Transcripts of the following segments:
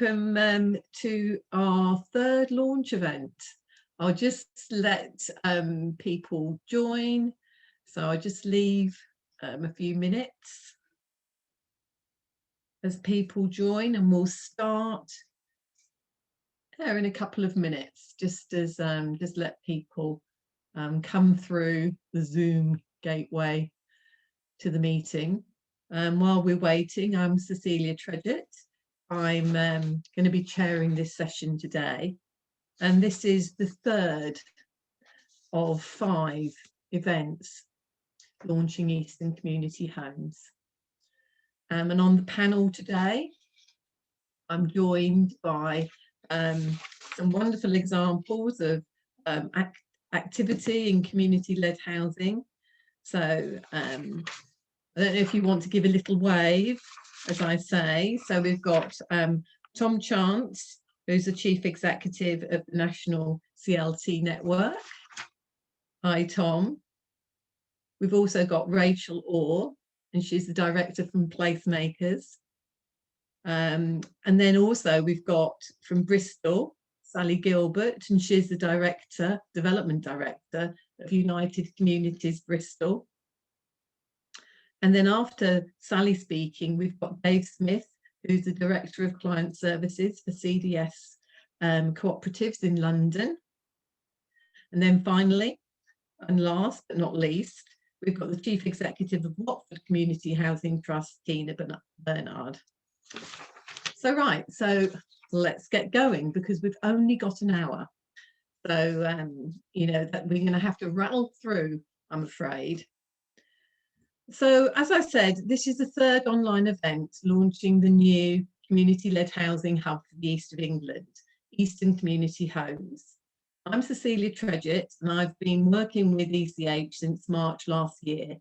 welcome to our third launch event. I'll just let people join. So I'll just leave a few minutes as people join, and we'll start in a couple of minutes, just as just let people come through the Zoom gateway to the meeting. While we're waiting, I'm Cecilia Tredget. I'm going to be chairing this session today, and this is the third of 5 events launching Eastern Community Homes. And on the panel today, I'm joined by some wonderful examples of activity in community-led housing. So I don't know if you want to give a little wave as I say. So we've got Tom Chance, who's the Chief Executive of the National CLT Network. Hi, Tom. We've also got Rachael Orr, and she's the Director from Placeshapers. And then also we've got from Bristol, Sally Gilbert, and she's the Development Director of United Communities Bristol. And then after Sally speaking, we've got Dave Smith, who's the Director of Client Services for CDS Co-operatives in London. And then finally, and last but not least, we've got the Chief Executive of Watford Community Housing Trust, Tina Barnard. So right, so let's get going because we've only got an hour. So, you know, that we're going to have to rattle through, I'm afraid. So, as I said, this is the third online event launching the new community-led housing hub for the East of England, Eastern Community Homes. I'm Cecilia Tredget, and I've been working with ECH since March last year,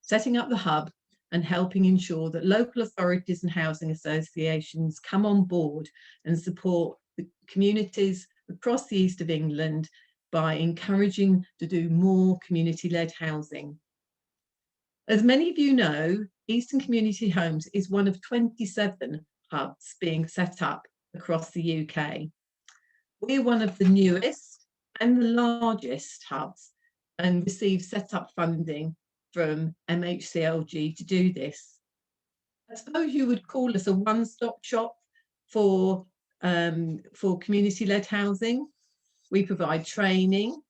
setting up the hub and helping ensure that local authorities and housing associations come on board and support the communities across the East of England by encouraging to do more community-led housing. As many of you know, Eastern Community Homes is one of 27 hubs being set up across the UK. We're one of the newest and the largest hubs and receive set-up funding from MHCLG to do this. I suppose you would call us a one-stop shop for community-led housing. We provide training,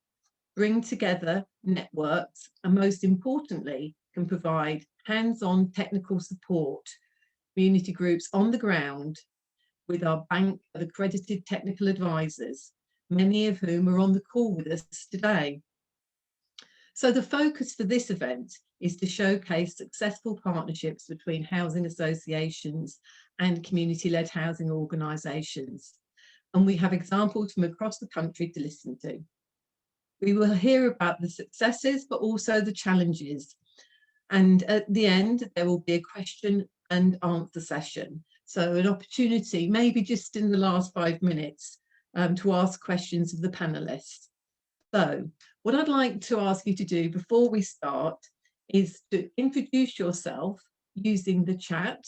bring together networks, and most importantly, can provide hands-on technical support, community groups on the ground with our bank of accredited technical advisors, many of whom are on the call with us today. So the focus for this event is to showcase successful partnerships between housing associations and community-led housing organisations. And we have examples from across the country to listen to. We will hear about the successes, but also the challenges. And at the end, there will be a question and answer session. So an opportunity, maybe just in the last 5 minutes, to ask questions of the panelists. So what I'd like to ask you to do before we start is to introduce yourself using the chat.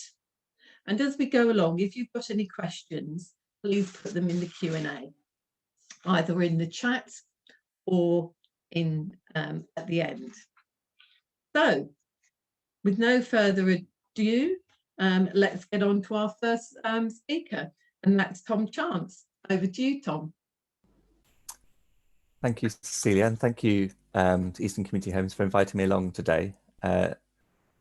And as we go along, if you've got any questions, please put them in the Q&A, either in the chat or in at the end. So with no further ado, let's get on to our first speaker, and that's Tom Chance. Over to you, Tom. Thank you, Cecilia, and thank you to Eastern Community Homes for inviting me along today. I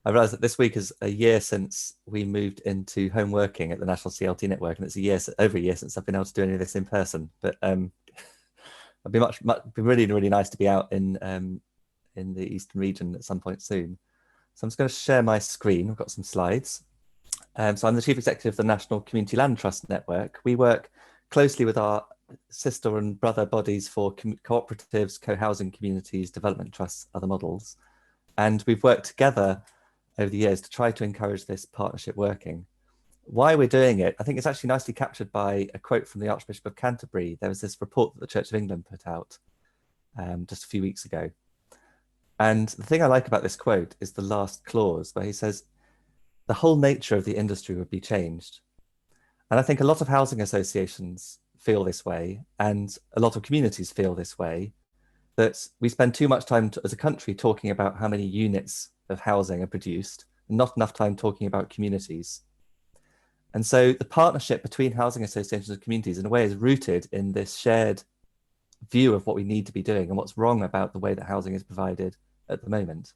realise that this week is a year since we moved into home working at the National CLT Network, and it's over a year since I've been able to do any of this in person. But it'd be really nice to be out in the Eastern region at some point soon. So I'm just going to share my screen. I've got some slides. So I'm the Chief Executive of the National Community Land Trust Network. We work closely with our sister and brother bodies for cooperatives, co-housing communities, development trusts, other models. And we've worked together over the years to try to encourage this partnership working. Why we're doing it, I think it's actually nicely captured by a quote from the Archbishop of Canterbury. There was this report that the Church of England put out just a few weeks ago. And the thing I like about this quote is the last clause where he says, the whole nature of the industry would be changed. And I think a lot of housing associations feel this way, and a lot of communities feel this way, that we spend too much time as a country talking about how many units of housing are produced, and not enough time talking about communities. And so the partnership between housing associations and communities in a way is rooted in this shared view of what we need to be doing and what's wrong about the way that housing is provided at the moment.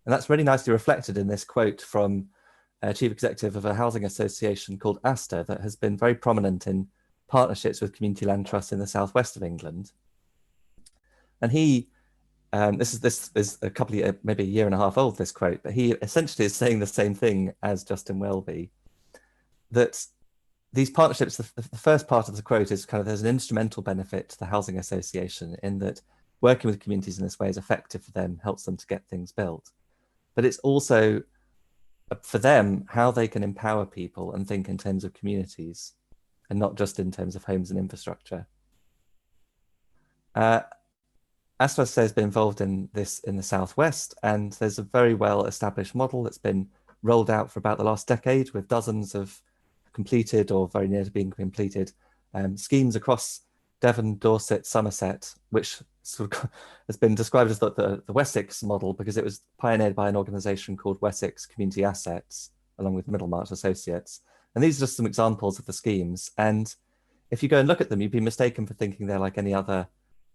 And that's really nicely reflected in this quote from a chief executive of a housing association called Astor that has been very prominent in partnerships with community land trusts in the southwest of England. And he, this is a couple of, maybe a year and a half old, this quote, but he essentially is saying the same thing as Justin Welby, that these partnerships, the first part of the quote is kind of, there's an instrumental benefit to the housing association in that working with communities in this way is effective for them, helps them to get things built. But it's also for them how they can empower people and think in terms of communities and not just in terms of homes and infrastructure. Astor has been involved in this in the Southwest, and there's a very well established model that's been rolled out for about the last decade with dozens of completed or very near to being completed schemes across Devon, Dorset, Somerset, which sort of has been described as the Wessex model because it was pioneered by an organisation called Wessex Community Assets, along with Middlemarch Associates. And these are just some examples of the schemes. And if you go and look at them, you'd be mistaken for thinking they're like any other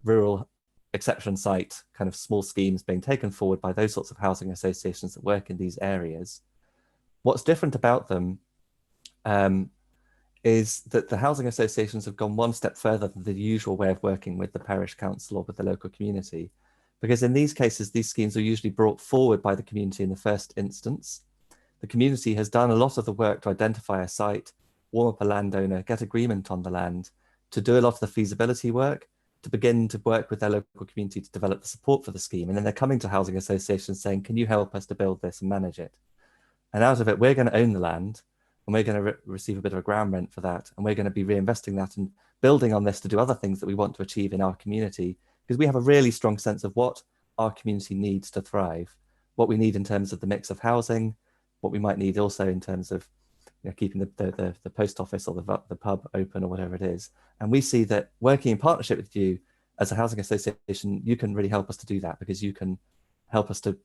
rural exception site kind of small schemes being taken forward by those sorts of housing associations that work in these areas. What's different about them is that the housing associations have gone one step further than the usual way of working with the parish council or with the local community. Because in these cases, these schemes are usually brought forward by the community in the first instance. The community has done a lot of the work to identify a site, warm up a landowner, get agreement on the land, to do a lot of the feasibility work, to begin to work with their local community to develop the support for the scheme. And then they're coming to housing associations saying, can you help us to build this and manage it? And out of it, we're going to own the land, and we're going to receive a bit of a ground rent for that. And we're going to be reinvesting that and building on this to do other things that we want to achieve in our community, because we have a really strong sense of what our community needs to thrive, what we need in terms of the mix of housing, what we might need also in terms of keeping the post office or the pub open or whatever it is. And we see that working in partnership with you as a housing association, you can really help us to do that, because you can help us to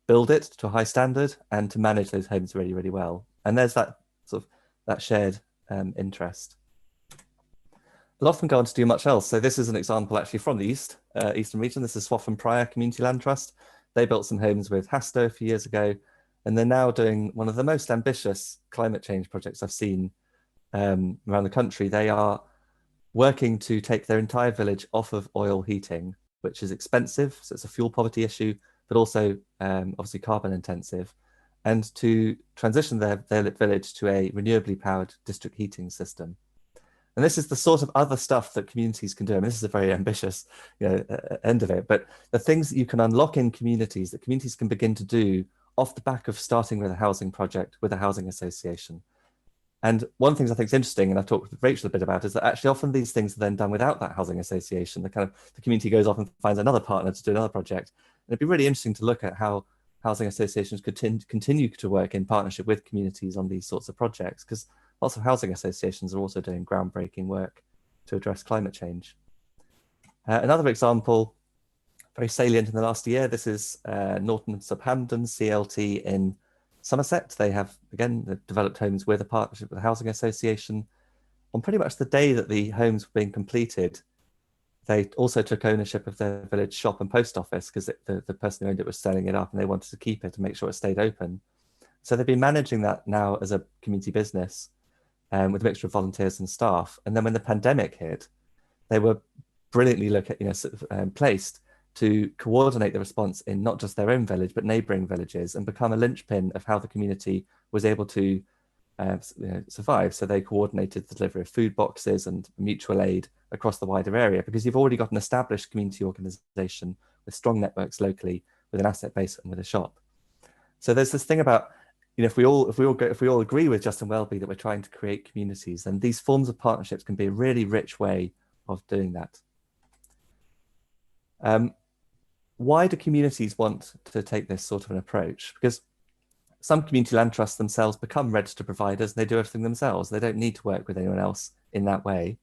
build it to a high standard and to manage those homes really, really well. And there's that sort of that shared interest. A lot of them go on to do much else. So this is an example actually from the Eastern region. This is Swaffham Prior Community Land Trust. They built some homes with Hasto a few years ago, and they're now doing one of the most ambitious climate change projects I've seen around the country. They are working to take their entire village off of oil heating, which is expensive. So it's a fuel poverty issue, but also obviously carbon intensive, and to transition their village to a renewably powered district heating system. And this is the sort of other stuff that communities can do. I mean, this is a very ambitious end of it, but the things that you can unlock in communities that communities can begin to do off the back of starting with a housing project, with a housing association. And one of the things I think is interesting, and I've talked with Rachael a bit about, is that actually often these things are then done without that housing association. The community goes off and finds another partner to do another project. And it'd be really interesting to look at how housing associations could continue to work in partnership with communities on these sorts of projects, because lots of housing associations are also doing groundbreaking work to address climate change. Another example, very salient in the last year, this is Norton and Southampton CLT in Somerset. They have, again, developed homes with a partnership with a housing association. On pretty much the day that the homes were being completed, they also took ownership of their village shop and post office, because the person who owned it was selling it up and they wanted to keep it and make sure it stayed open. So they've been managing that now as a community business with a mixture of volunteers and staff. And then when the pandemic hit, they were brilliantly placed to coordinate the response in not just their own village, but neighbouring villages, and become a linchpin of how the community was able to survive. So they coordinated the delivery of food boxes and mutual aid across the wider area, because you've already got an established community organisation with strong networks locally, with an asset base and with a shop. So there's this thing about, if we all agree with Justin Welby that we're trying to create communities, then these forms of partnerships can be a really rich way of doing that. Why do communities want to take this sort of an approach? Because some community land trusts themselves become registered providers and they do everything themselves. They don't need to work with anyone else in that way.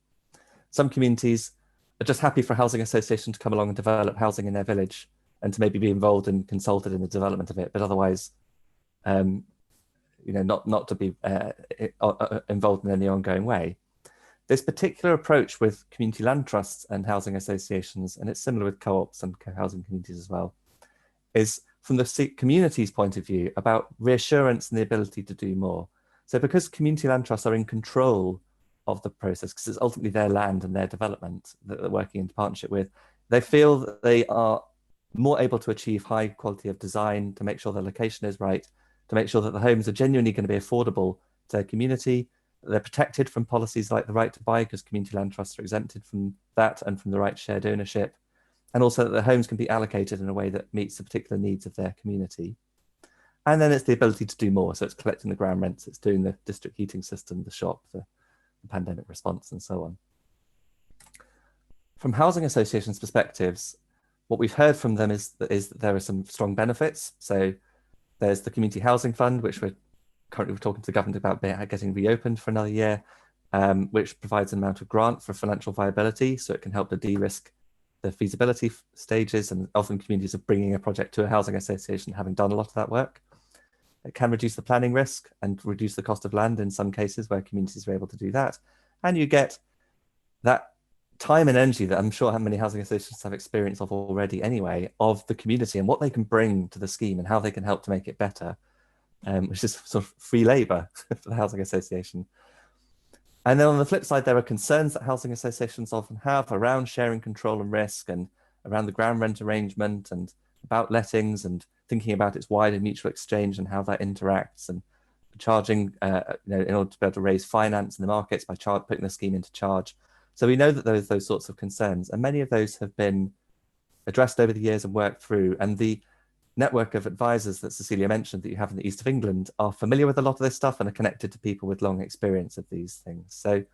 Some communities are just happy for a housing association to come along and develop housing in their village and to maybe be involved and consulted in the development of it, but otherwise, not to be involved in any ongoing way. This particular approach with community land trusts and housing associations, and it's similar with co-ops and co-housing communities as well, is from the community's point of view about reassurance and the ability to do more. So because community land trusts are in control of the process, because it's ultimately their land and their development that they're working in partnership with, they feel that they are more able to achieve high quality of design, to make sure the location is right, to make sure that the homes are genuinely going to be affordable to their community, that they're protected from policies like the right to buy, because community land trusts are exempted from that and from the right to shared ownership, and also that the homes can be allocated in a way that meets the particular needs of their community. And then it's the ability to do more. So it's collecting the ground rents, it's doing the district heating system, the shop, the pandemic response, and so on. From housing associations' perspectives, what we've heard from them is that there are some strong benefits. So there's the Community Housing Fund, which we're currently talking to the government about getting reopened for another year, which provides an amount of grant for financial viability, so it can help to de-risk the feasibility stages, and often communities are bringing a project to a housing association having done a lot of that work. It can reduce the planning risk and reduce the cost of land in some cases where communities are able to do that. And you get that time and energy that I'm sure how many housing associations have experience of already anyway, of the community and what they can bring to the scheme and how they can help to make it better, which is sort of free labour for the housing association. And then on the flip side, there are concerns that housing associations often have around sharing control and risk, and around the ground rent arrangement, and about lettings, and thinking about its wider mutual exchange and how that interacts, and charging in order to be able to raise finance in the markets by putting the scheme into charge. So we know that there's those sorts of concerns, and many of those have been addressed over the years and worked through. And the network of advisors that Cecilia mentioned that you have in the east of England are familiar with a lot of this stuff and are connected to people with long experience of these things. So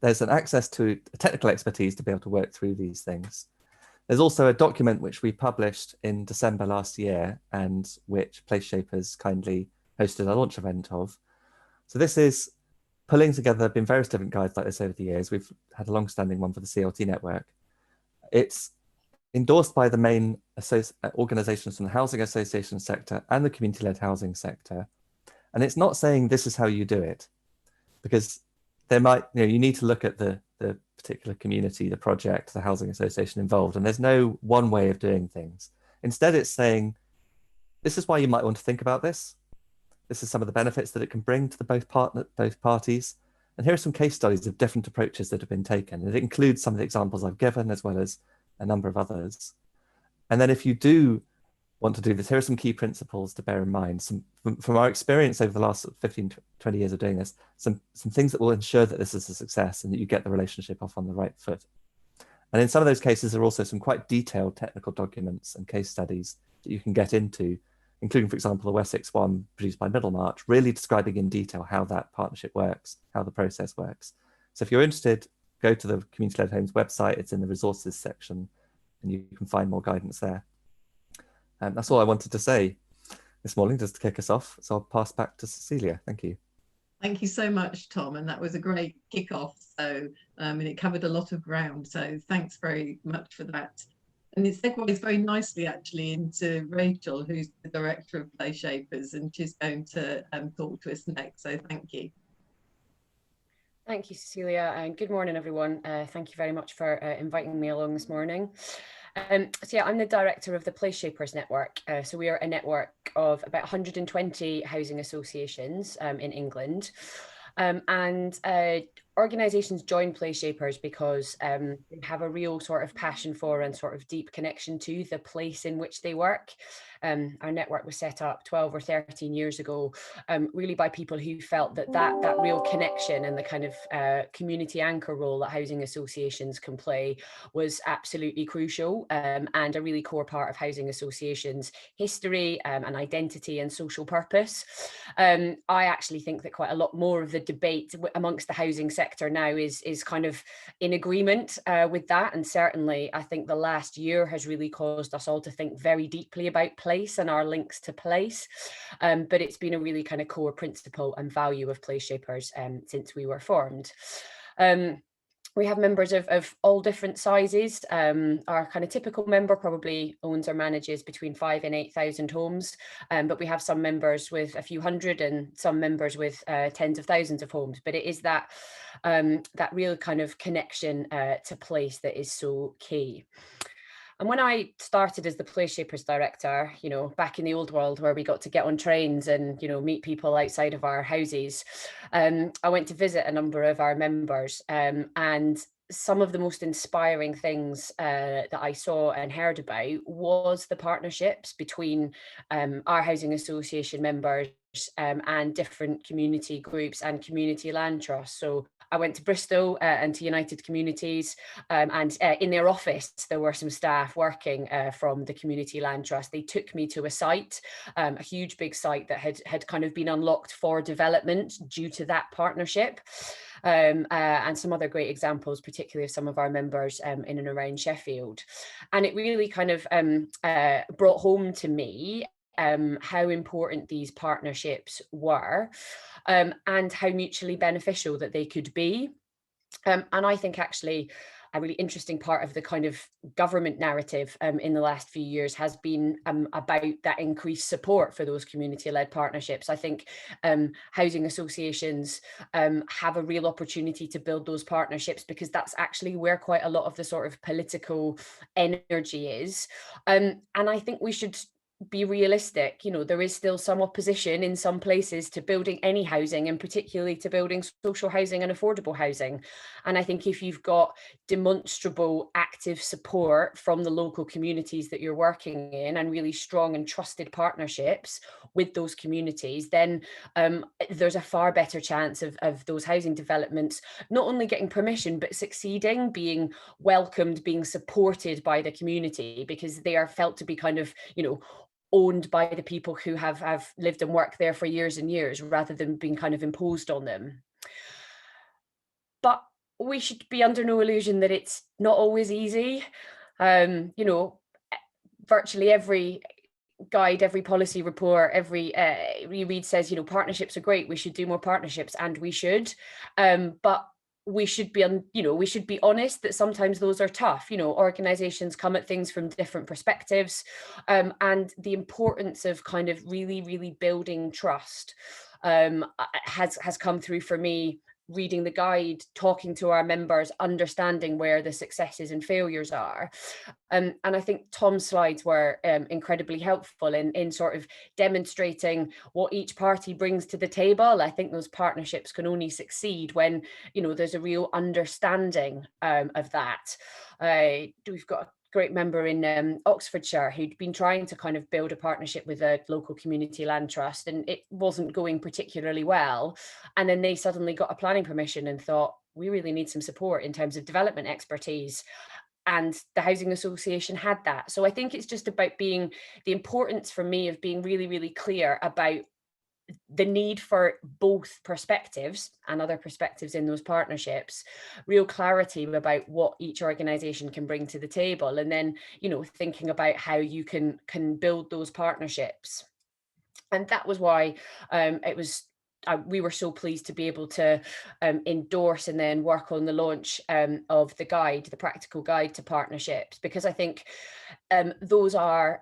there's an access to technical expertise to be able to work through these things. There's also a document which we published in December last year, and which Placeshapers kindly hosted a launch event of. So this is pulling together, there have been various different guides like this over the years. We've had a long-standing one for the CLT network. It's endorsed by the main organisations from the housing association sector and the community-led housing sector. And it's not saying this is how you do it, because there might, you need to look at the particular community, the project, the housing association involved, and there's no one way of doing things. Instead, it's saying, this is why you might want to think about this. This is some of the benefits that it can bring to both parties. And here are some case studies of different approaches that have been taken. And it includes some of the examples I've given, as well as a number of others. And then if you do want to do this, here are some key principles to bear in mind. From our experience over the last 15, 20 years of doing this, some things that will ensure that this is a success and that you get the relationship off on the right foot. And in some of those cases, there are also some quite detailed technical documents and case studies that you can get into, including, for example, the Wessex one produced by Middlemarch, really describing in detail how that partnership works, how the process works. So if you're interested, go to the Community-Led Homes website. It's in the resources section, and you can find more guidance there. And that's all I wanted to say this morning, just to kick us off. So I'll pass back to Cecilia. Thank you. Thank you so much, Tom. And that was a great kickoff. So, and it covered a lot of ground. So thanks very much for that. And it segues very nicely, actually, into Rachael, who's the director of Placeshapers, and she's going to talk to us next. So thank you. Thank you, Cecilia, and good morning, everyone. Thank you very much for inviting me along this morning. So yeah, I'm the director of the Placeshapers network. So we are a network of about 120 housing associations in England. And organisations join Placeshapers because they have a real sort of passion for and sort of deep connection to the place in which they work. Our network was set up 12 or 13 years ago, really by people who felt that real connection and the kind of community anchor role that housing associations can play was absolutely crucial, and a really core part of housing associations' history and identity and social purpose. I actually think that quite a lot more of the debate amongst the housing sector now is kind of in agreement with that, and certainly I think the last year has really caused us all to think very deeply about place place and our links to place. But it's been a really kind of core principle and value of Placeshapers since we were formed. We have members of all different sizes. Our kind of typical member probably owns or manages between 5,000 and 8,000 homes, but we have some members with a few hundred and some members with tens of thousands of homes. But it is that that real kind of connection to place that is so key. And when I started as the Placeshapers director, you know, back in the old world where we got to get on trains and, you know, meet people outside of our houses, I went to visit a number of our members, and some of the most inspiring things that I saw and heard about was the partnerships between our housing association members and different community groups and community land trusts. So I went to Bristol and to United Communities, and in their office there were some staff working from the Community Land Trust. They took me to a site, a huge big site that had kind of been unlocked for development due to that partnership, and some other great examples, particularly of some of our members in and around Sheffield. And it really kind of brought home to me how important these partnerships were, and how mutually beneficial that they could be. And I think actually a really interesting part of the kind of government narrative in the last few years has been about that increased support for those community-led partnerships. I think housing associations have a real opportunity to build those partnerships, because that's actually where quite a lot of the sort of political energy is. And I think we should be realistic. You know, there is still some opposition in some places to building any housing, and particularly to building social housing and affordable housing. And I think if you've got demonstrable active support from the local communities that you're working in, and really strong and trusted partnerships with those communities, then there's a far better chance of those housing developments not only getting permission but succeeding, being welcomed, being supported by the community, because they are felt to be kind of, you know, owned by the people who have lived and worked there for years and years, rather than being kind of imposed on them. But we should be under no illusion that it's not always easy. You know, virtually every guide, every policy report, every you read says, you know, partnerships are great, we should do more partnerships, and we should. But we should be we should be honest that sometimes those are tough. You know, organizations come at things from different perspectives, and the importance of kind of really building trust has come through for me, reading the guide, talking to our members, understanding where the successes and failures are. And I think Tom's slides were incredibly helpful in sort of demonstrating what each party brings to the table. I think those partnerships can only succeed when, you know, there's a real understanding of that. We've got a great member in Oxfordshire who'd been trying to kind of build a partnership with a local community land trust, and it wasn't going particularly well. And then they suddenly got a planning permission and thought, we really need some support in terms of development expertise. And the housing association had that. So I think it's just about the importance for me of being really clear about the need for both perspectives and other perspectives in those partnerships, real clarity about what each organization can bring to the table, and then, you know, thinking about how you can build those partnerships. And that was why we were so pleased to be able to endorse and then work on the launch of the guide, the practical guide to partnerships, because I think those are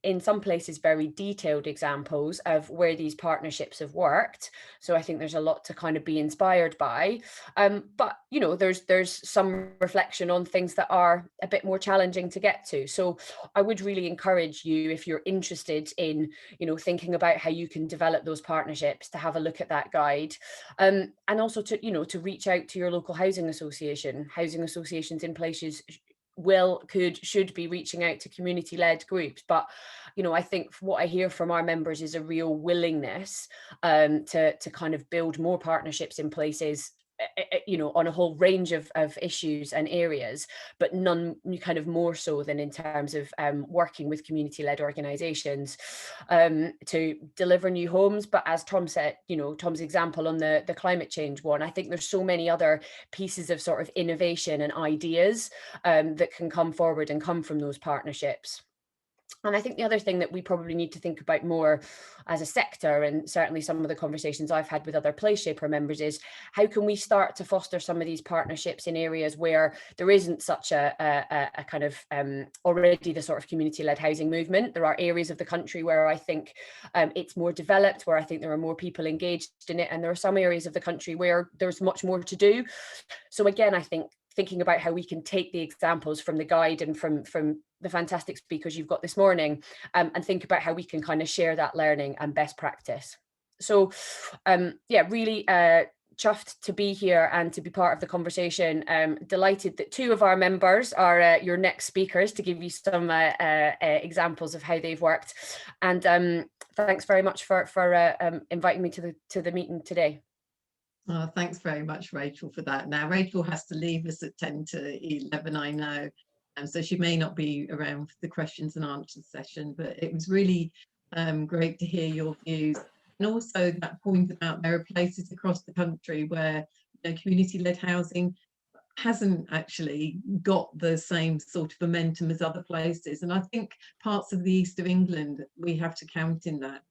in some places very detailed examples of where these partnerships have worked. So I think there's a lot to kind of be inspired by. But, you know, there's some reflection on things that are a bit more challenging to get to. So I would really encourage you, if you're interested in, you know, thinking about how you can develop those partnerships, to have a look at that guide, and also to, you know, to reach out to your local housing association. Housing associations in places should be reaching out to community-led groups. But, you know, I think what I hear from our members is a real willingness to kind of build more partnerships in places, you know, on a whole range of issues and areas, but none kind of more so than in terms of working with community-led organizations to deliver new homes. But as Tom said, you know, Tom's example on the climate change one, I think there's so many other pieces of sort of innovation and ideas that can come forward and come from those partnerships. And I think the other thing that we probably need to think about more as a sector, and certainly some of the conversations I've had with other Placeshaper members, is how can we start to foster some of these partnerships in areas where there isn't such a kind of already the sort of community-led housing movement. There are areas of the country where I think it's more developed, where I think there are more people engaged in it, and there are some areas of the country where there's much more to do. So again, I think thinking about how we can take the examples from the guide and from the fantastic speakers you've got this morning, and think about how we can kind of share that learning and best practice. So yeah, really chuffed to be here and to be part of the conversation. Delighted that two of our members are your next speakers to give you some examples of how they've worked. And thanks very much for inviting me to the meeting today. Oh, thanks very much, Rachel, for that. Now, Rachel has to leave us at 10 to 11, I know, so she may not be around for the questions and answers session, but it was really great to hear your views. And also that point about there are places across the country where, you know, community-led housing hasn't actually got the same sort of momentum as other places. And I think parts of the east of England, we have to count in that.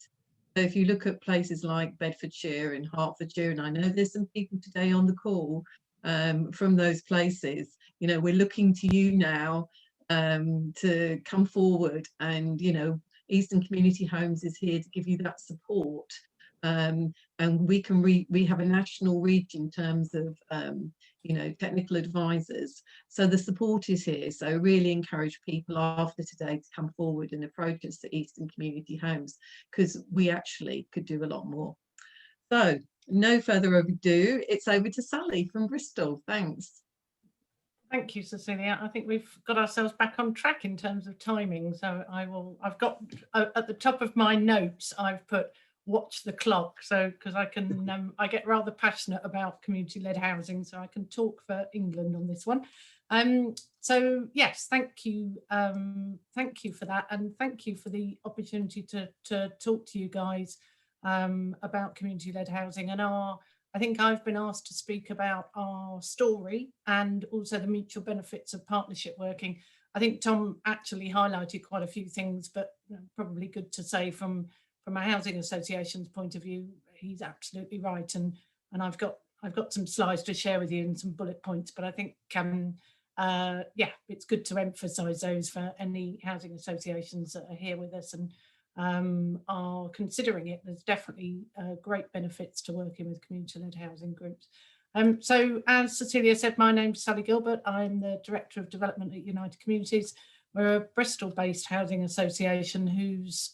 So if you look at places like Bedfordshire and Hertfordshire, and I know there's some people today on the call from those places, you know, we're looking to you now to come forward, and, you know, Eastern Community Homes is here to give you that support. And we have a national reach in terms of you know, technical advisors, so the support is here. So really encourage people after today to come forward and approach us at Eastern Community Homes, because we actually could do a lot more. So no further ado, it's over to Sally from Bristol. Thanks. Thank you, Cecilia. I think we've got ourselves back on track in terms of timing. So I've got at the top of my notes, I've put watch the clock, so because I can I get rather passionate about community-led housing, so I can talk for England on this one. So yes, thank you for that, and thank you for the opportunity to talk to you guys about community-led housing. And I think I've been asked to speak about our story and also the mutual benefits of partnership working. I think Tom actually highlighted quite a few things, but probably good to say from a housing association's point of view, he's absolutely right. And I've got some slides to share with you and some bullet points, but I think yeah, it's good to emphasise those for any housing associations that are here with us and are considering it. There's definitely great benefits to working with community-led housing groups. So as Cecilia said, my name's Sally Gilbert. I'm the Director of Development at United Communities. We're a Bristol-based housing association whose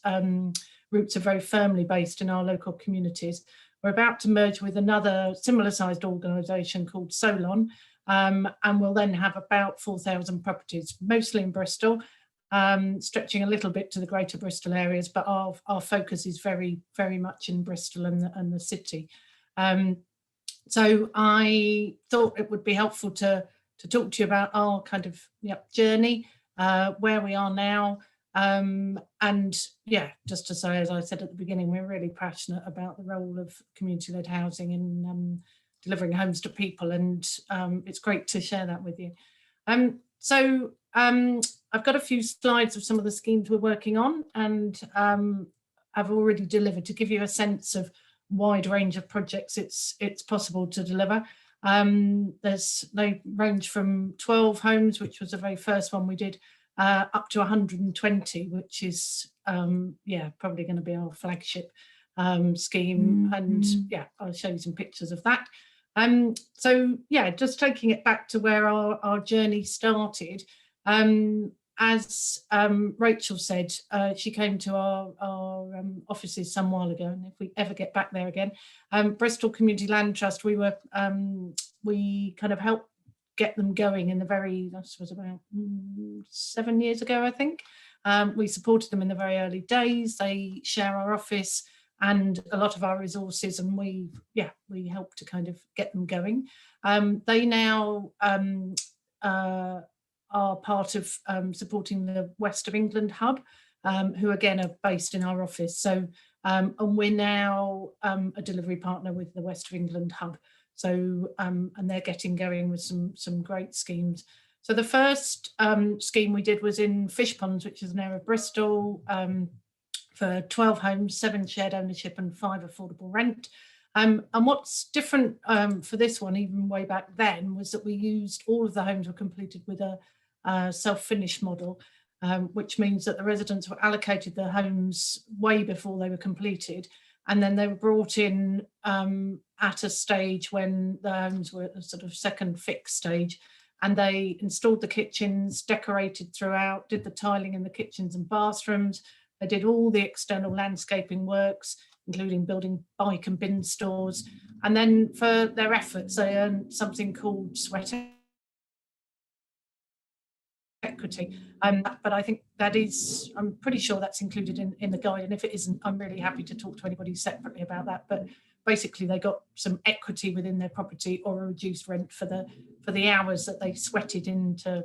roots are very firmly based in our local communities. We're about to merge with another similar sized organisation called Solon, and we'll then have about 4,000 properties, mostly in Bristol, stretching a little bit to the greater Bristol areas, but our focus is very, very much in Bristol and the city. So I thought it would be helpful to talk to you about our kind of journey, where we are now, and yeah, just to say, as I said at the beginning, we're really passionate about the role of community-led housing in delivering homes to people, and it's great to share that with you. So I've got a few slides of some of the schemes we're working on, and I've already delivered to give you a sense of wide range of projects it's possible to deliver. They range from 12 homes, which was the very first one we did, up to 120, which is yeah, probably going to be our flagship scheme. And yeah, I'll show you some pictures of that. So yeah, just taking it back to where our journey started. As Rachael said, she came to our offices some while ago, and if we ever get back there again, Bristol Community Land Trust, we kind of helped get them going in the this was about 7 years ago, I think. We supported them in the very early days. They share our office and a lot of our resources, and we helped to kind of get them going. They now are part of supporting the West of England hub, who again are based in our office. So and we're now a delivery partner with the West of England hub. So and they're getting going with some great schemes. So the first scheme we did was in Fish Ponds, which is an area of Bristol, for 12 homes, 7 shared ownership and 5 affordable rent. And what's different for this one, even way back then, was that we used all of the homes were completed with a self-finish model, which means that the residents were allocated their homes way before they were completed. And then they were brought in at a stage when the homes were at a sort of second fix stage. And they installed the kitchens, decorated throughout, did the tiling in the kitchens and bathrooms. They did all the external landscaping works, including building bike and bin stores. And then for their efforts, they earned something called sweat equity. But I think that is, I'm pretty sure that's included in the guide. And if it isn't, I'm really happy to talk to anybody separately about that. But basically they got some equity within their property or a reduced rent for the hours that they sweated into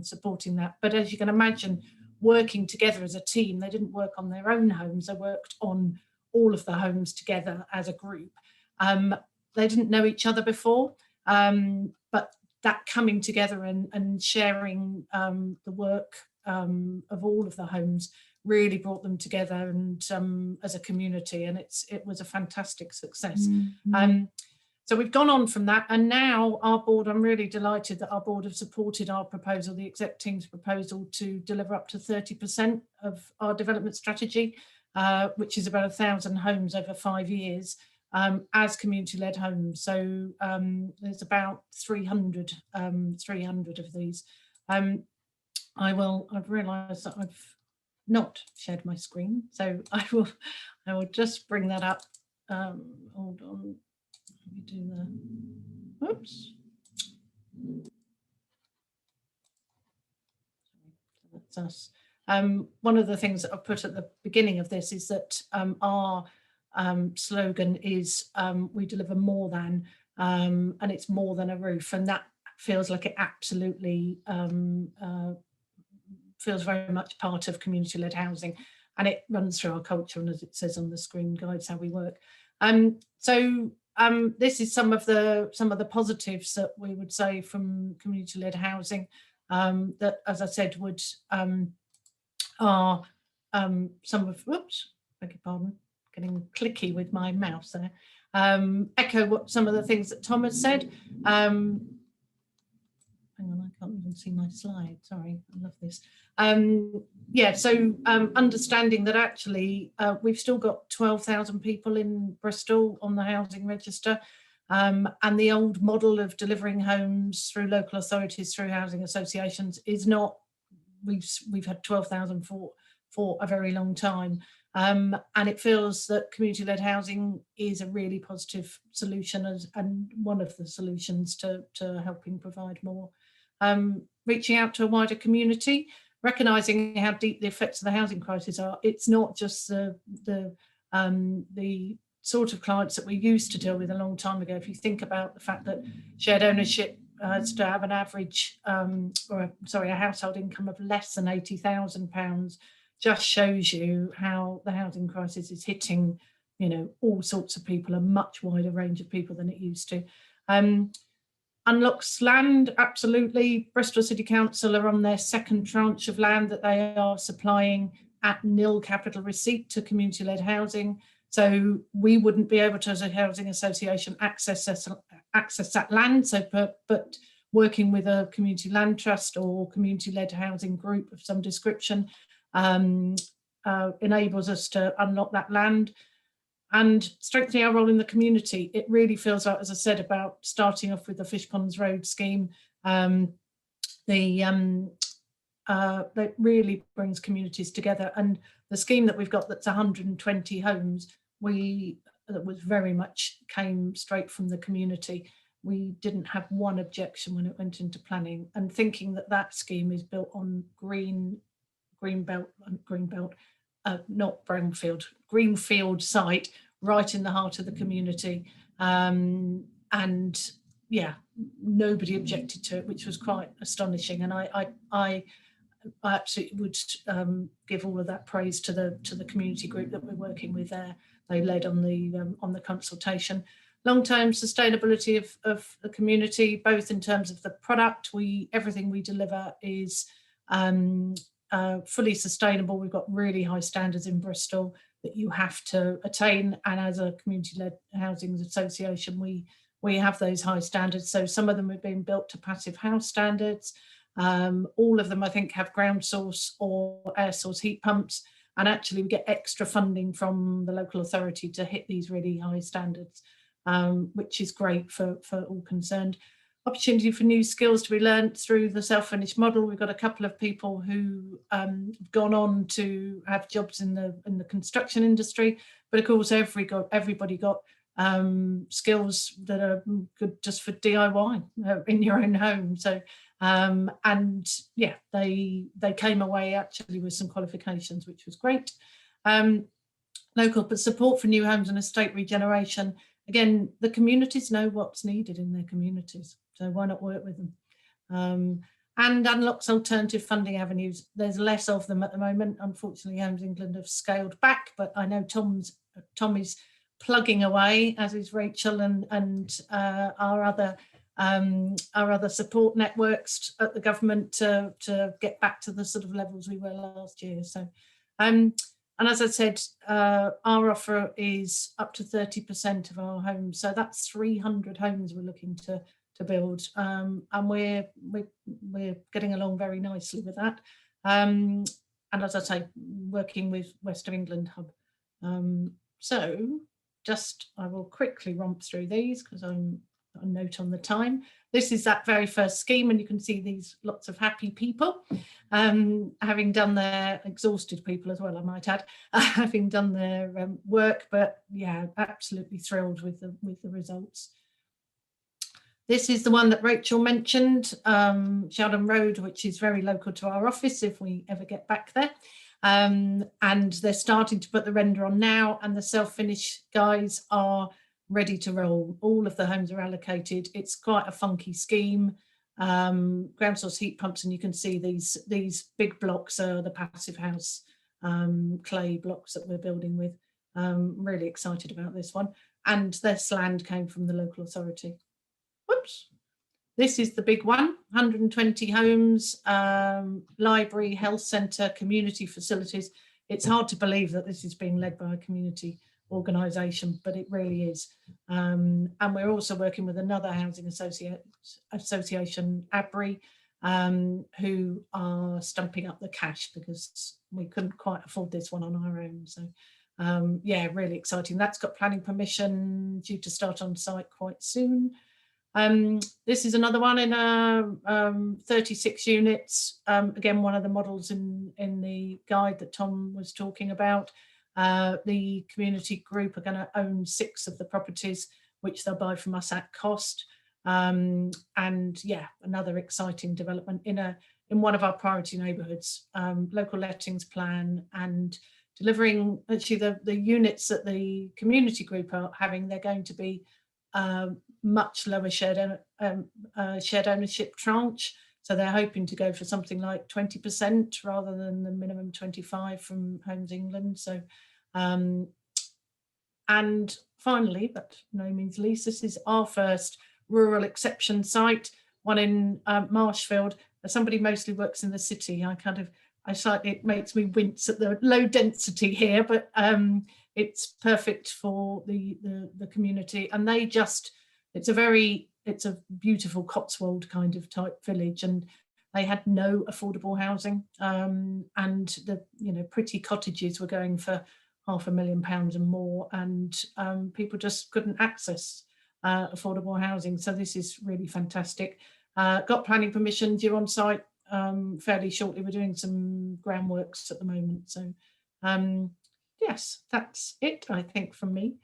supporting that. But as you can imagine, working together as a team, they didn't work on their own homes, they worked on all of the homes together as a group. They didn't know each other before, but that coming together and sharing the work of all of the homes really brought them together and as a community, and it was a fantastic success. So we've gone on from that, and now our board, I'm really delighted that our board have supported our proposal, the exec team's proposal, to deliver up to 30% of our development strategy, which is about 1,000 homes over 5 years, as community-led homes. So there's about 300 of these. I've realised that I've not shared my screen, so I will just bring that up. Hold on. Let me do the, oops. That's us. One of the things that I've put at the beginning of this is that our slogan is we deliver more than, and it's more than a roof, and that feels like it absolutely feels very much part of community-led housing, and it runs through our culture, and as it says on the screen, guides how we work. This is some of the positives that we would say from community-led housing, that, as I said, would are some of, whoops, beg your pardon, getting clicky with my mouse there, echo what some of the things that Tom has said. Hang on, I can't even see my slide, sorry, I love this. Yeah, so understanding that actually we've still got 12,000 people in Bristol on the housing register, and the old model of delivering homes through local authorities, through housing associations, is not, we've had 12,000 for a very long time, and it feels that community-led housing is a really positive solution and one of the solutions to helping provide more. Reaching out to a wider community, recognising how deep the effects of the housing crisis are. It's not just the sort of clients that we used to deal with a long time ago. If you think about the fact that shared ownership has to have an average, a household income of less than £80,000, just shows you how the housing crisis is hitting, you know, all sorts of people, a much wider range of people than it used to. Unlocks land, absolutely. Bristol City Council are on their second tranche of land that they are supplying at nil capital receipt to community-led housing. So we wouldn't be able to, as a housing association, access that land. So, but working with a community land trust or community-led housing group of some description enables us to unlock that land. And strengthening our role in the community, it really feels like, as I said, about starting off with the Fish Ponds Road scheme, that really brings communities together. And the scheme that we've got, that's 120 homes, that was very much came straight from the community. We didn't have one objection when it went into planning, and thinking that that scheme is built on greenfield site right in the heart of the community, and yeah, nobody objected to it, which was quite astonishing. And I absolutely would give all of that praise to the community group that we're working with there. They led on the consultation. long-term sustainability of the community, both in terms of the product. Everything we deliver is fully sustainable. We've got really high standards in Bristol that you have to attain, and as a community-led housing association, we have those high standards. So some of them have been built to passive house standards. All of them, I think, have ground source or air source heat pumps, and actually we get extra funding from the local authority to hit these really high standards, which is great for all concerned. Opportunity for new skills to be learned through the self-finished model. We've got a couple of people who have gone on to have jobs in the construction industry, but of course everybody got skills that are good just for DIY in your own home. So and yeah, they came away actually with some qualifications, which was great. Local support for new homes and estate regeneration. Again, the communities know what's needed in their communities, so why not work with them? And unlocks alternative funding avenues. There's less of them at the moment. Unfortunately, Homes England have scaled back, but I know Tom is plugging away, as is Rachael and our other support networks at the government to get back to the sort of levels we were last year. So, and as I said, our offer is up to 30% of our homes. So that's 300 homes we're looking to build, and we're getting along very nicely with that. And as I say, working with West of England Hub. So just I will quickly romp through these because I'm a note on the time. This is that very first scheme, and you can see these lots of happy people, having done their exhausted people as well, I might add, having done their work. But yeah, absolutely thrilled with the results. This is the one that Rachael mentioned, Sheldon Road, which is very local to our office if we ever get back there. And they're starting to put the render on now, and the self-finish guys are ready to roll. All of the homes are allocated. It's quite a funky scheme. Ground source heat pumps, and you can see these big blocks are the passive house clay blocks that we're building with. Really excited about this one. And this land came from the local authority. Whoops. This is the big one, 120 homes, library, health centre, community facilities. It's hard to believe that this is being led by a community organisation, but it really is. And we're also working with another housing association, Abri, who are stumping up the cash because we couldn't quite afford this one on our own. So yeah, really exciting. That's got planning permission, due to start on site quite soon. This is another one in 36 units. Again, one of the models in the guide that Tom was talking about. The community group are going to own 6 of the properties, which they'll buy from us at cost. And yeah, another exciting development in one of our priority neighbourhoods. Local lettings plan and delivering actually the units that the community group are having. They're going to be much lower shared ownership tranche. So they're hoping to go for something like 20% rather than the minimum 25 from Homes England. So, and finally, but no means least, this is our first rural exception site, one in Marshfield. Somebody mostly works in the city. It makes me wince at the low density here, but it's perfect for the community. And it's a beautiful Cotswold kind of type village, and they had no affordable housing, and the pretty cottages were going for £500,000 and more, and people just couldn't access affordable housing. So this is really fantastic. Got planning permission, due on site fairly shortly. We're doing some groundworks at the moment. So yes, that's it, I think, from me.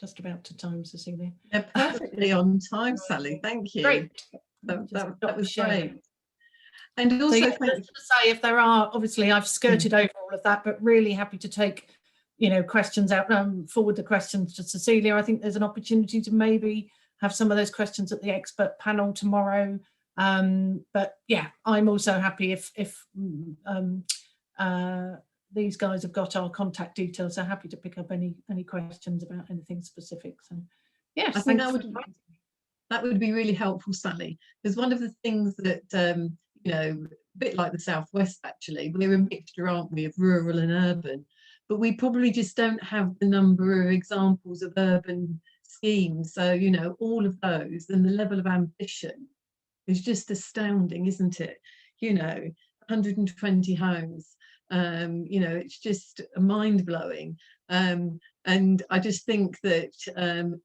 Just about to time, Cecilia. Yeah, perfectly on time, Sally. Thank you. Great. That was great. And also, so, just to say, if there are, obviously, I've skirted over all of that, but really happy to take, questions out, forward the questions to Cecilia. I think there's an opportunity to maybe have some of those questions at the expert panel tomorrow. But yeah, I'm also happy if these guys have got our contact details, so happy to pick up any questions about anything specific. So yes, I think that would be really helpful, Sally, because one of the things that you know, a bit like the Southwest, actually, we're a mixture, aren't we, of rural and urban, but we probably just don't have the number of examples of urban schemes. So, you know, all of those, and the level of ambition is just astounding, isn't it? You know, 120 homes, you know, it's just mind-blowing. And I just think that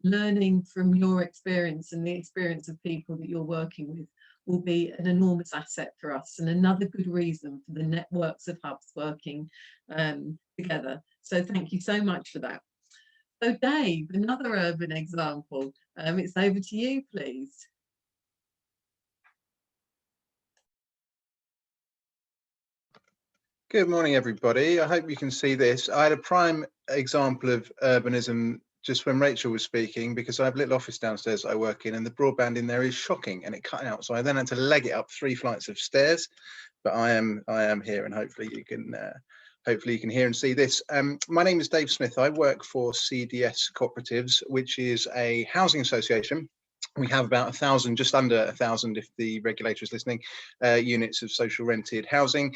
learning from your experience and the experience of people that you're working with will be an enormous asset for us, and another good reason for the networks of hubs working together. So thank you so much for that. So Dave, another urban example. It's over to you, please. Good morning, everybody. I hope you can see this. I had a prime example of urbanism just when Rachel was speaking, because I have a little office downstairs I work in, and the broadband in there is shocking, and it cut out. So I then had to leg it up 3 flights of stairs. But I am here, and hopefully you can hear and see this. My name is Dave Smith. I work for CDS Co-operatives, which is a housing association. We have about 1,000, just under 1,000 if the regulator is listening, units of social rented housing.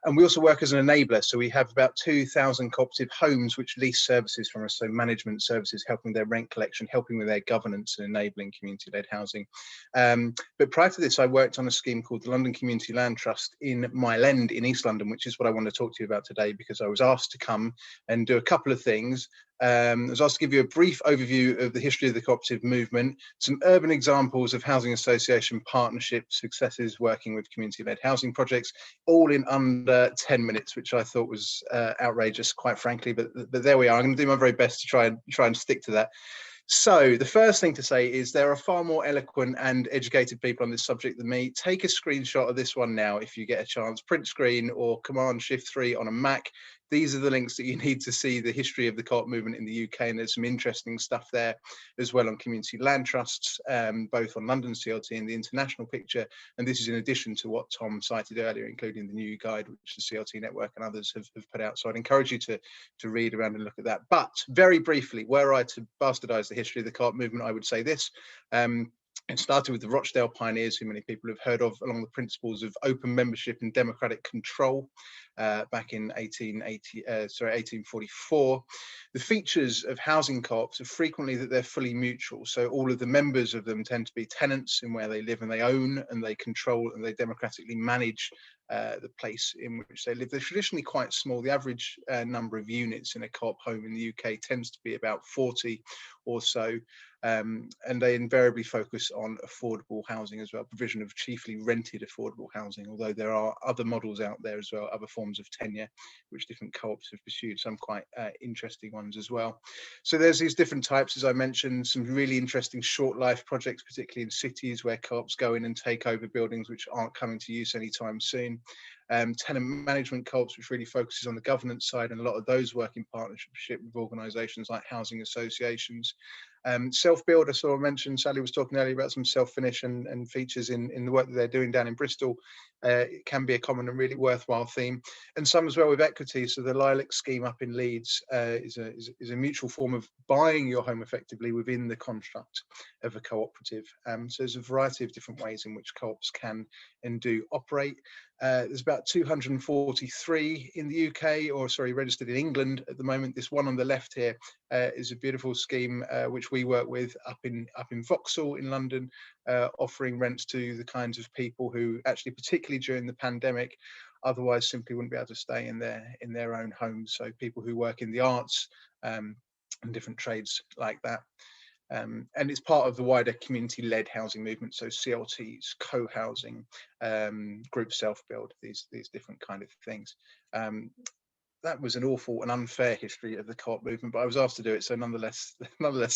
And we also work as an enabler. So we have about 2,000 cooperative homes which lease services from us. So management services, helping their rent collection, helping with their governance and enabling community-led housing. But prior to this, I worked on a scheme called the London Community Land Trust in Mile End in East London, which is what I want to talk to you about today, because I was asked to come and do a couple of things. I was asked to give you a brief overview of the history of the cooperative movement, some urban examples of housing association partnerships, successes working with community-led housing projects, all in under 10 minutes, which I thought was outrageous, quite frankly, but there we are. I'm going to do my very best to try and stick to that. So the first thing to say is there are far more eloquent and educated people on this subject than me. Take a screenshot of this one now if you get a chance, print screen or Command-Shift-3 on a Mac. These are the links that you need to see the history of the co-op movement in the UK, and there's some interesting stuff there as well on community land trusts, both on London CLT and the international picture. And this is in addition to what Tom cited earlier, including the new guide which the CLT network and others have put out. So I'd encourage you to read around and look at that. But very briefly, were I to bastardize the history of the co-op movement, I would say this. It started with the Rochdale pioneers, who many people have heard of, along the principles of open membership and democratic control back in 1844. The features of housing co-ops are frequently that they're fully mutual. So all of the members of them tend to be tenants in where they live, and they own and they control and they democratically manage the place in which they live. They're traditionally quite small. The average number of units in a co-op home in the UK tends to be about 40 or so. And they invariably focus on affordable housing as well, provision of chiefly rented affordable housing, although there are other models out there as well, other forms of tenure, which different co-ops have pursued, some quite interesting ones as well. So there's these different types, as I mentioned, some really interesting short life projects, particularly in cities where co-ops go in and take over buildings which aren't coming to use anytime soon. Tenant management co-ops, which really focuses on the governance side, and a lot of those work in partnership with organisations like housing associations. Self-build, I saw mentioned, Sally was talking earlier about some self-finish and features in the work that they're doing down in Bristol. It can be a common and really worthwhile theme. And some as well with equity. So the Lilac scheme up in Leeds is a mutual form of buying your home effectively within the construct of a cooperative. So there's a variety of different ways in which co-ops can and do operate. There's about 243 in the UK, or sorry, registered in England at the moment. This one on the left here is a beautiful scheme which we work with up in Vauxhall in London, offering rents to the kinds of people who actually, particularly during the pandemic, otherwise simply wouldn't be able to stay in their own homes. So people who work in the arts and different trades like that. And it's part of the wider community-led housing movement, so CLTs, co-housing, group self-build, these different kind of things. That was an awful and unfair history of the co-op movement, but I was asked to do it, so nonetheless,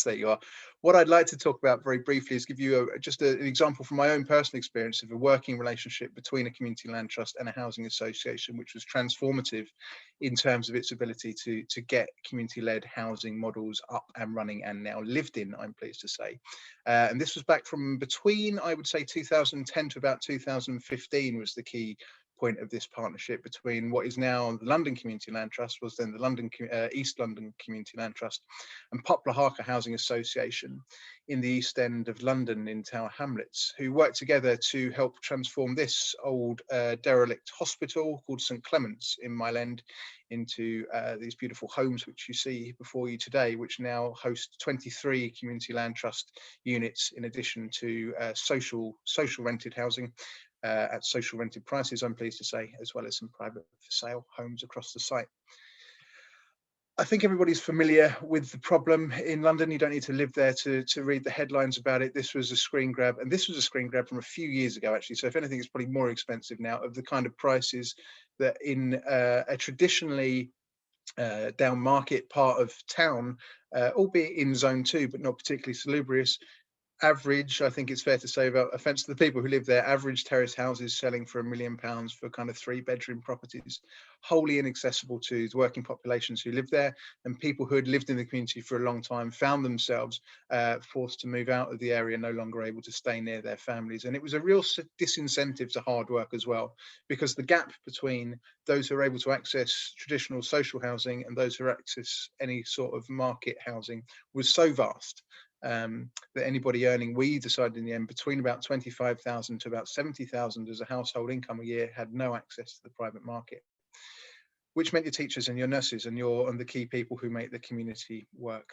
there you are. What I'd like to talk about very briefly is give you just an example from my own personal experience of a working relationship between a community land trust and a housing association, which was transformative in terms of its ability to get community-led housing models up and running and now lived in, I'm pleased to say. And this was back from between, I would say, 2010 to about 2015 was the key point of this partnership between what is now the London Community Land Trust, was then the London East London Community Land Trust, and Poplar Harker Housing Association in the East End of London in Tower Hamlets, who worked together to help transform this old derelict hospital called St Clement's in Mile End into these beautiful homes which you see before you today, which now host 23 Community Land Trust units, in addition to social rented housing at social rented prices, I'm pleased to say, as well as some private for sale homes across the site. I think everybody's familiar with the problem in London. You don't need to live there to read the headlines about it. This was a screen grab, and this was a screen grab from a few years ago, actually. So if anything, it's probably more expensive now, of the kind of prices that in a traditionally down market part of town, albeit in zone 2, but not particularly salubrious, average, I think it's fair to say, about offence to the people who live there, average terrace houses selling for £1 million for kind of 3-bedroom properties, wholly inaccessible to the working populations who live there, and people who had lived in the community for a long time found themselves forced to move out of the area, no longer able to stay near their families. And it was a real disincentive to hard work as well, because the gap between those who are able to access traditional social housing and those who access any sort of market housing was so vast that anybody earning, we decided in the end, between about 25,000 to about 70,000 as a household income a year had no access to the private market, which meant your teachers and your nurses and the key people who make the community work.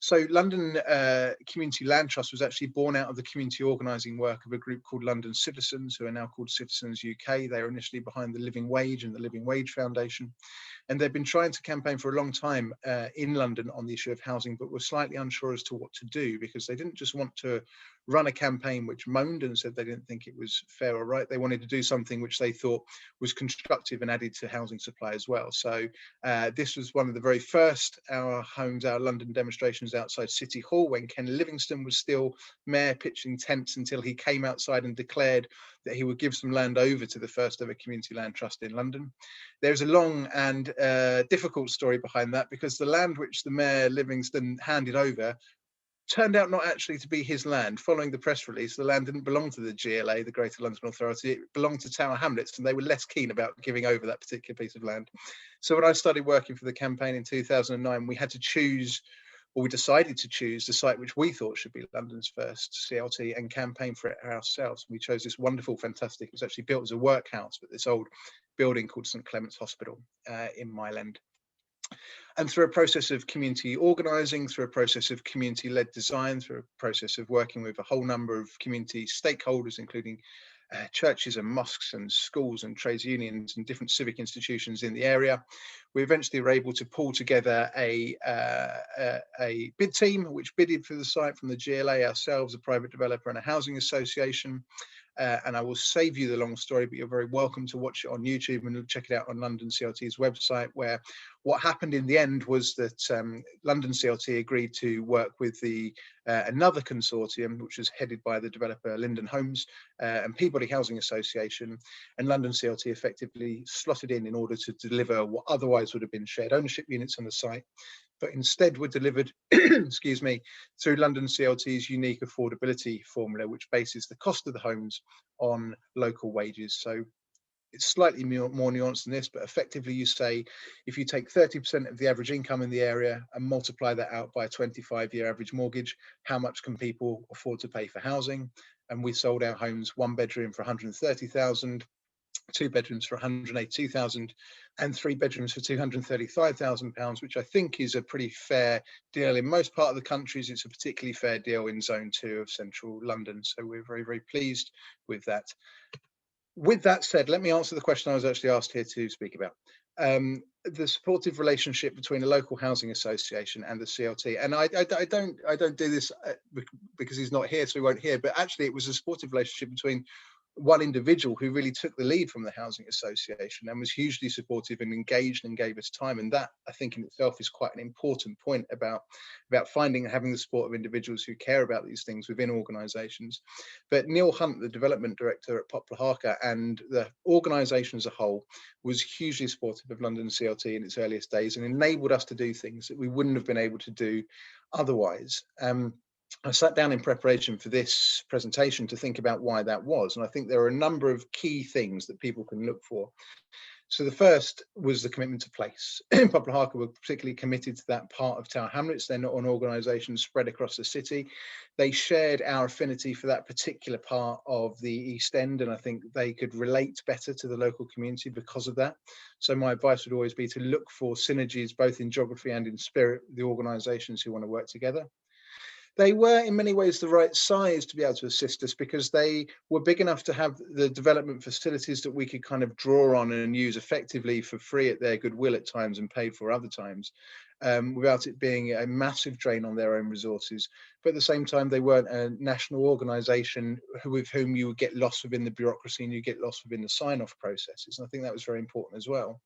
So London Community Land Trust was actually born out of the community organising work of a group called London Citizens, who are now called Citizens UK. They were initially behind the Living Wage and the Living Wage Foundation. And they've been trying to campaign for a long time in London on the issue of housing, but were slightly unsure as to what to do, because they didn't just want to run a campaign which moaned and said they didn't think it was fair or right. They wanted to do something which they thought was constructive and added to housing supply as well. So this was one of the very first our London demonstrations outside City Hall, when Ken Livingstone was still mayor, pitching tents until he came outside and declared that he would give some land over to the first ever community land trust in London. There's a long and difficult story behind that, because the land which the mayor Livingstone handed over turned out not actually to be his land. Following the press release, the land didn't belong to the GLA, the Greater London Authority. It belonged to Tower Hamlets, and they were less keen about giving over that particular piece of land. So when I started working for the campaign in 2009, we had to choose, or we decided to choose, the site which we thought should be London's first CLT and campaign for it ourselves. We chose this wonderful, fantastic, it was actually built as a workhouse, but this old building called St Clement's Hospital in Mile End. And through a process of community organising, through a process of community-led design, through a process of working with a whole number of community stakeholders, including churches and mosques and schools and trades unions and different civic institutions in the area, we eventually were able to pull together a bid team which bidded for the site from the GLA, ourselves, a private developer and a housing association. And I will save you the long story, but you're very welcome to watch it on YouTube and check it out on London CLT's website, where what happened in the end was that London CLT agreed to work with another consortium, which was headed by the developer Linden Homes and Peabody Housing Association, and London CLT effectively slotted in order to deliver what otherwise would have been shared ownership units on the site, but instead were delivered, excuse me, through London CLT's unique affordability formula, which bases the cost of the homes on local wages. So it's slightly more nuanced than this, but effectively you say, if you take 30% of the average income in the area and multiply that out by a 25-year average mortgage, how much can people afford to pay for housing? And we sold our homes 1 bedroom for 130,000, 2 bedrooms for 182,000 and 3 bedrooms for £235,000, which I think is a pretty fair deal. In most part of the countries, it's a particularly fair deal in zone 2 of central London. So we're very, very pleased with that. With that said, let me answer the question I was actually asked here to speak about. The supportive relationship between a local housing association and the CLT. And I don't do this because he's not here, so he won't hear, but actually it was a supportive relationship between one individual who really took the lead from the housing association and was hugely supportive and engaged and gave us time. And that, I think, in itself is quite an important point about finding and having the support of individuals who care about these things within organisations. But Neil Hunt, the development director at Poplar Harker, and the organisation as a whole was hugely supportive of London CLT in its earliest days and enabled us to do things that we wouldn't have been able to do otherwise. I sat down in preparation for this presentation to think about why that was, and I think there are a number of key things that people can look for. So the first was the commitment to place. Poplar Harker were particularly committed to that part of Tower Hamlets. They're not an organisation spread across the city. They shared our affinity for that particular part of the East End, and I think they could relate better to the local community because of that. So my advice would always be to look for synergies, both in geography and in spirit, with the organisations who want to work together. They were in many ways the right size to be able to assist us, because they were big enough to have the development facilities that we could kind of draw on and use effectively for free at their goodwill at times and paid for other times, without it being a massive drain on their own resources. But at the same time, they weren't a national organisation with whom you would get lost within the bureaucracy and you get lost within the sign-off processes. And I think that was very important as well.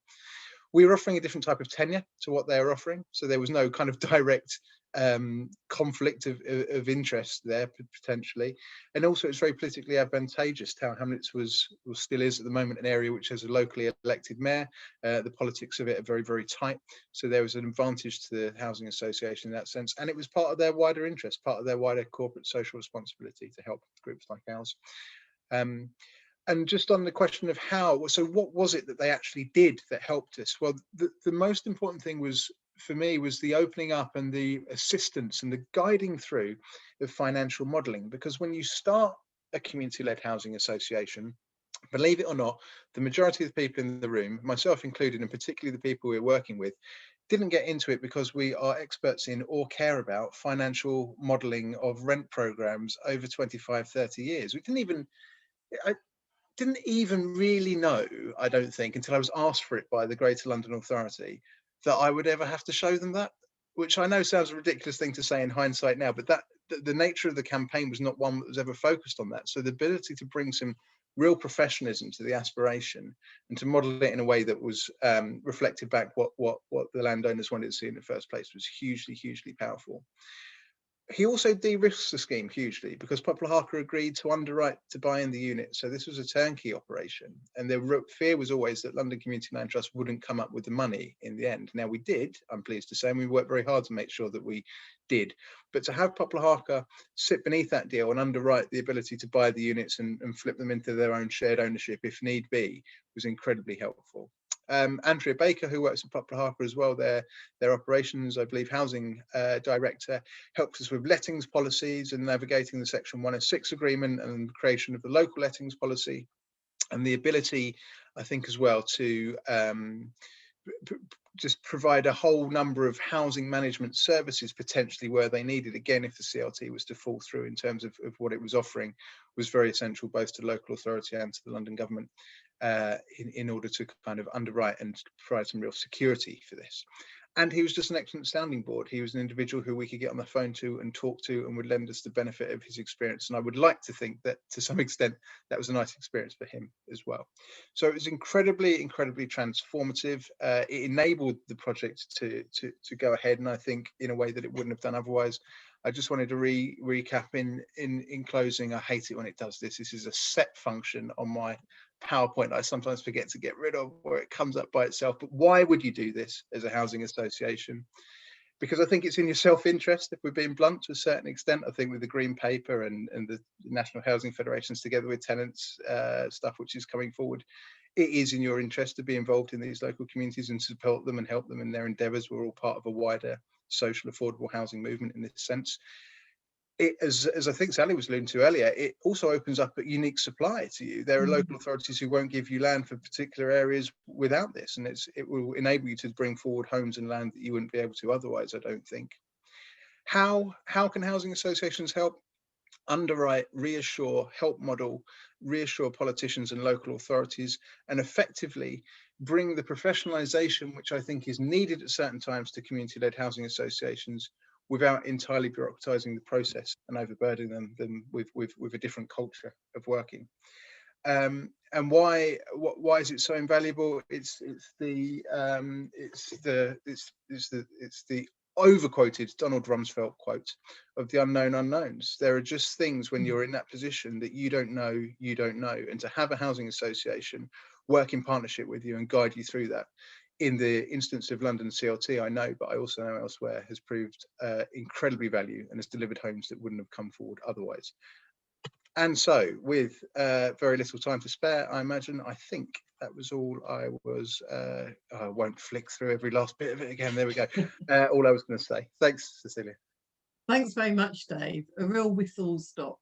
We were offering a different type of tenure to what they were offering, so there was no kind of direct conflict of interest there potentially, and also it's very politically advantageous. Tower Hamlets was, or still is at the moment, an area which has a locally elected mayor. The politics of it are very, very tight, so there was an advantage to the housing association in that sense, and it was part of their wider interest, part of their wider corporate social responsibility to help groups like ours. And just on the question of how, so what was it that they actually did that helped us? Well, the most important thing was, for me, was the opening up and the assistance and the guiding through of financial modelling. Because when you start a community-led housing association, believe it or not, the majority of the people in the room, myself included, and particularly the people we're working with, didn't get into it because we are experts in or care about financial modelling of rent programmes over 25, 30 years. We didn't even really know, I don't think, until I was asked for it by the Greater London Authority, that I would ever have to show them that, which I know sounds a ridiculous thing to say in hindsight now, but that the nature of the campaign was not one that was ever focused on that. So the ability to bring some real professionalism to the aspiration and to model it in a way that was reflected back what the landowners wanted to see in the first place was hugely, hugely powerful. He also de-risks the scheme hugely, because Poplar Harker agreed to underwrite to buy in the unit. So this was a turnkey operation. And the fear was always that London Community Land Trust wouldn't come up with the money in the end. Now we did, I'm pleased to say, and we worked very hard to make sure that we did. But to have Poplar Harker sit beneath that deal and underwrite the ability to buy the units and flip them into their own shared ownership if need be was incredibly helpful. Andrea Baker, who works at Poplar Harker as well, their operations, I believe, housing director, helps us with lettings policies and navigating the Section 106 agreement and the creation of the local lettings policy, and the ability, I think, as well, to just provide a whole number of housing management services potentially where they needed. Again, if the CLT was to fall through in terms of what it was offering, was very essential both to local authority and to the London government in order to kind of underwrite and provide some real security for this. And he was just an excellent sounding board. He was an individual who we could get on the phone to and talk to and would lend us the benefit of his experience. And I would like to think that to some extent that was a nice experience for him as well. So it was incredibly, incredibly transformative. It enabled the project to go ahead, and I think in a way that it wouldn't have done otherwise. I just wanted to recap in closing. I hate it when it does this. This is a set function on my PowerPoint I sometimes forget to get rid of, where it comes up by itself. But why would you do this as a housing association? Because I think it's in your self-interest, if we're being blunt to a certain extent. I think with the Green Paper and the National Housing Federations, together with tenants stuff which is coming forward, it is in your interest to be involved in these local communities and support them and help them in their endeavours. We're all part of a wider social affordable housing movement in this sense. It, as I think Sally was alluding to earlier, it also opens up a unique supply to you. There are local authorities who won't give you land for particular areas without this, and it will enable you to bring forward homes and land that you wouldn't be able to otherwise, I don't think. How can housing associations help? Underwrite, reassure, help model, reassure politicians and local authorities, and effectively bring the professionalisation which I think is needed at certain times to community-led housing associations, without entirely bureaucratizing the process and overburdening them with a different culture of working. And why is it so invaluable? It's the overquoted Donald Rumsfeld quote of the unknown unknowns. There are just things when you're in that position that you don't know, and to have a housing association work in partnership with you and guide you through that in the instance of London CLT, I know, but I also know elsewhere, has proved incredibly value and has delivered homes that wouldn't have come forward otherwise. And so, with very little time to spare, I imagine, I think that was all I was, I won't flick through every last bit of it again, there we go. All I was going to say. Thanks, Cecilia. Thanks very much, Dave. A real whistle-stop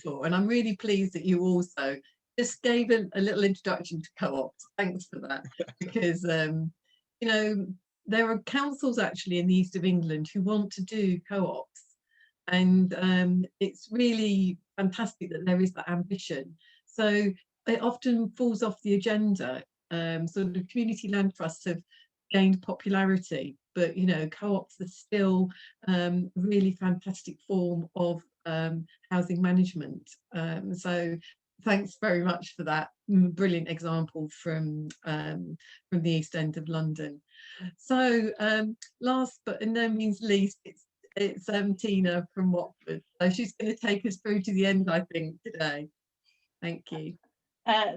tour. And I'm really pleased that you also just gave a little introduction to co-ops. Thanks for that. Because, you know, there are councils actually in the east of England who want to do co-ops. And it's really fantastic that there is that ambition. So it often falls off the agenda. Sort of community land trusts have gained popularity, but you know, co-ops are still a really fantastic form of housing management. So thanks very much for that brilliant example from the East End of London. So last but in no means least, it's Tina from Watford. So she's going to take us through to the end, I think, today. Thank you.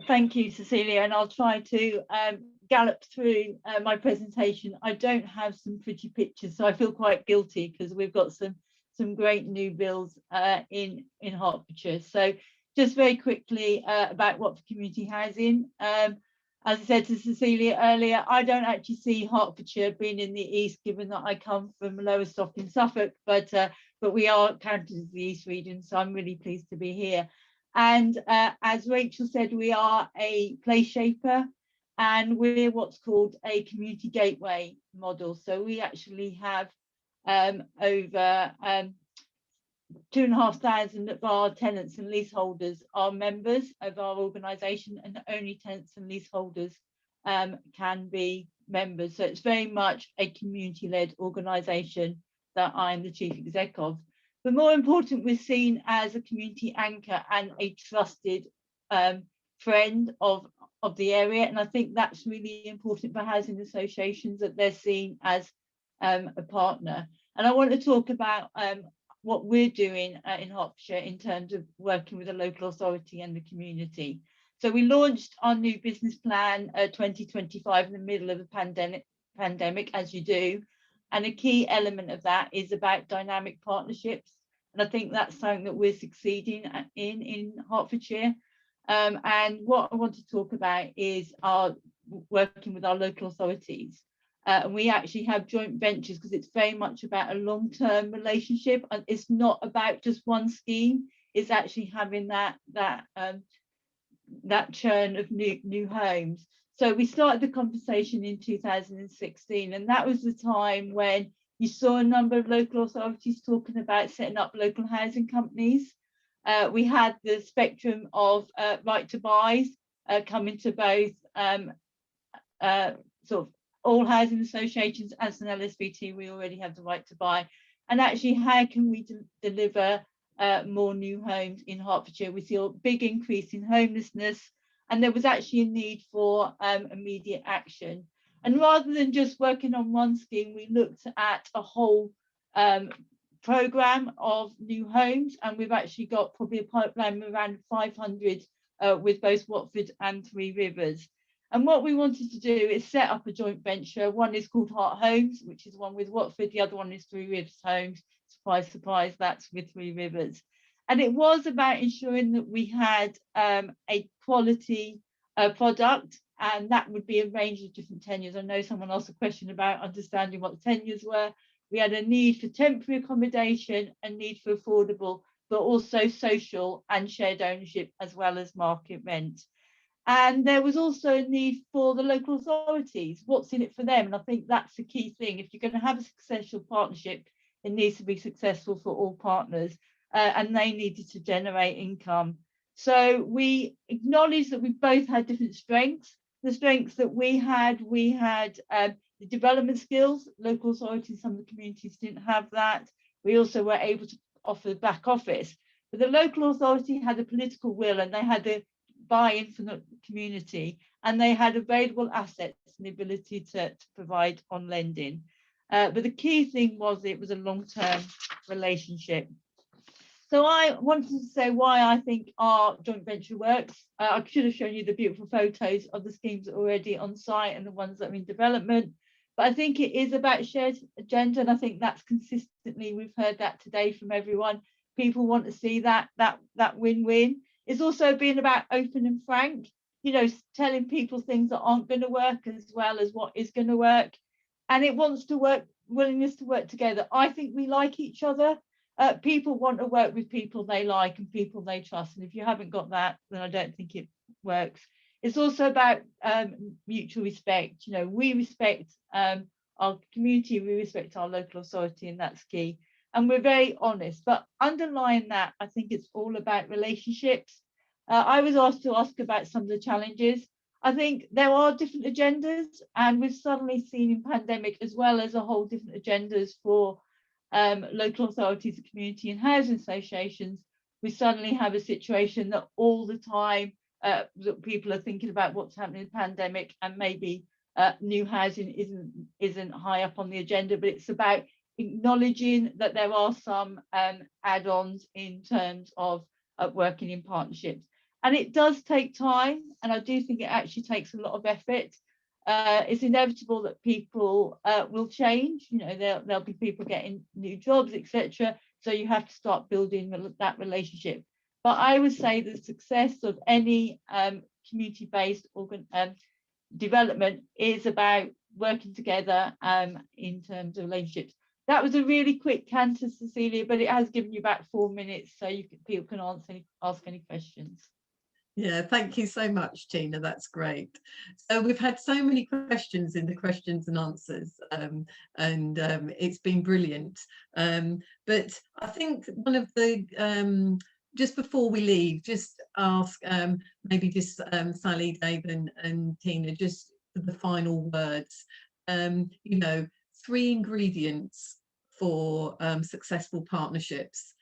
Thank you, Cecilia, and I'll try to gallop through my presentation. I don't have some pretty pictures, so I feel quite guilty because we've got some great new builds in Hertfordshire. So just very quickly about Watford Community Housing. As I said to Cecilia earlier, I don't actually see Hertfordshire being in the east, given that I come from Lowestoft in Suffolk, but we are counted as the East region, so I'm really pleased to be here. And as Rachael said, we are a place shaper, and we're what's called a community gateway model. So we actually have over 2,500 of our tenants and leaseholders are members of our organisation, and only tenants and leaseholders can be members. So it's very much a community-led organisation that I'm the chief exec of. But more important, we're seen as a community anchor and a trusted friend of the area. And I think that's really important for housing associations, that they're seen as a partner. And I want to talk about what we're doing in Hertfordshire in terms of working with the local authority and the community. So we launched our new business plan 2025 in the middle of the pandemic, as you do. And a key element of that is about dynamic partnerships. And I think that's something that we're succeeding in Hertfordshire. And what I want to talk about is our working with our local authorities. And we actually have joint ventures because it's very much about a long-term relationship. And it's not about just one scheme. It's actually having that churn of new homes. So we started the conversation in 2016, and that was the time when you saw a number of local authorities talking about setting up local housing companies. We had the spectrum of right to buys coming to both sort of all housing associations. As an LSVT, we already have the right to buy. And actually, how can we deliver more new homes in Hertfordshire? We see a big increase in homelessness, and there was actually a need for immediate action. And rather than just working on one scheme, we looked at a whole programme of new homes, and we've actually got probably a pipeline of around 500 with both Watford and Three Rivers. And what we wanted to do is set up a joint venture. One is called Heart Homes, which is one with Watford. The other one is Three Rivers Homes. Surprise, surprise, that's with Three Rivers. And it was about ensuring that we had a quality product, and that would be a range of different tenures. I know someone asked a question about understanding what the tenures were. We had a need for temporary accommodation, a need for affordable, but also social and shared ownership, as well as market rent. And there was also a need for the local authorities. What's in it for them? And I think that's the key thing. If you're going to have a successful partnership, it needs to be successful for all partners, and they needed to generate income. So we acknowledged that we both had different strengths. The strengths that we had the development skills. Local authorities, some of the communities didn't have that. We also were able to offer the back office. But the local authority had a political will, and they had the buy-in from the community, and they had available assets and the ability to provide on lending. But the key thing was it was a long-term relationship. So I wanted to say why I think our joint venture works. I should have shown you the beautiful photos of the schemes that are already on site and the ones that are in development. But I think it is about shared agenda, and I think that's consistently, we've heard that today from everyone. People want to see that win-win. It's also been about open and frank, you know, telling people things that aren't going to work as well as what is going to work. And it wants to work, willingness to work together. I think we like each other. People want to work with people they like and people they trust. And if you haven't got that, then I don't think it works. It's also about mutual respect. You know, we respect our community, we respect our local authority, and that's key. And we're very honest. But underlying that, I think it's all about relationships. I was asked to ask about some of the challenges. I think there are different agendas, and we've suddenly seen in pandemic, as well as a whole different agendas for local authorities, community and housing associations. We suddenly have a situation that all the time that people are thinking about what's happening in the pandemic, and maybe new housing isn't high up on the agenda, but it's about acknowledging that there are some add-ons in terms of working in partnerships. And it does take time, and I do think it actually takes a lot of effort. It's inevitable that people will change. You know, there'll be people getting new jobs, etc. So you have to start building that relationship. But I would say the success of any community-based development is about working together in terms of relationships. That was a really quick canter, Cecilia, but it has given you about 4 minutes, so people can ask any questions. Yeah, thank you so much, Tina. That's great. So we've had so many questions in the questions and answers, and it's been brilliant. But I think one of the just before we leave, just ask maybe just Sally, Dave, and Tina, just for the final words. You know, 3 ingredients for successful partnerships.